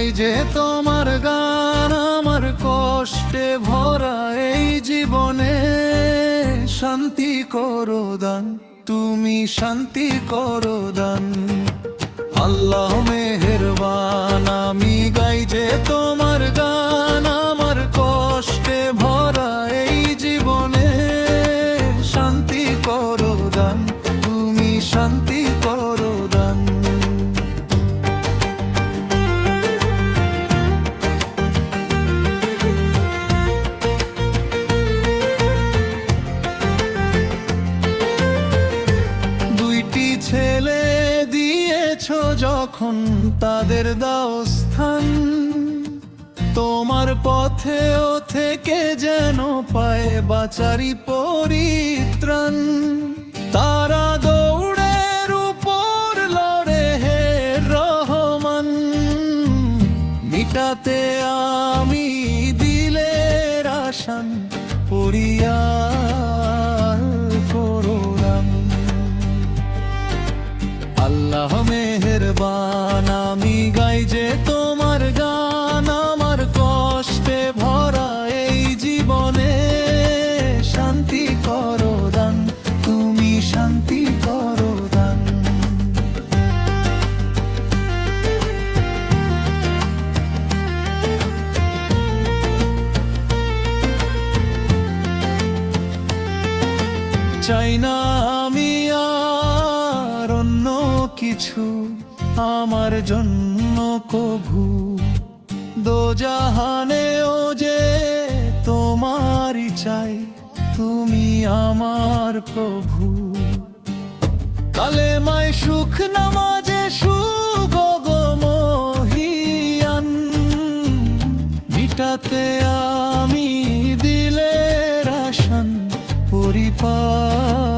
গাই যে তোমার গান, আমার কষ্টে ভরা এই জীবনে শান্তি করো দান, তুমি শান্তি করো দান। আল্লাহ মেহেরবান, আমি গাই যে তোমার গান, আমার কষ্টে ভরা এই জীবনে শান্তি করো দান, তুমি শান্তি করো দান। দুইটি ছেলে দিয়েছ যখন তাদের দাও স্থান, তোমার পথেও থেকে যেন পায় বাচারি পরিত্রাণ। তারা দৌড়ের উপর লড়ে হে রহমান, মিটাতে আমি দিলের আশান পরিয়ার করোরাম। আল্লাহ মেহেরবান, আমি গাই যে তোমার গান, আমার কষ্টে ভরা এই জীবনে শান্তি করো দান, তুমি শান্তি করো দান। চাই না আমি আর অন্য কিছু আমার জন্য কভু, দোজাহানেও যে তোমারই চাই, তুমি আমার প্রভু। কালেমায় সুখ, নামাজে সুখ গো মহিয়ান, মিটাতে আমি দিলের আশান পরিপার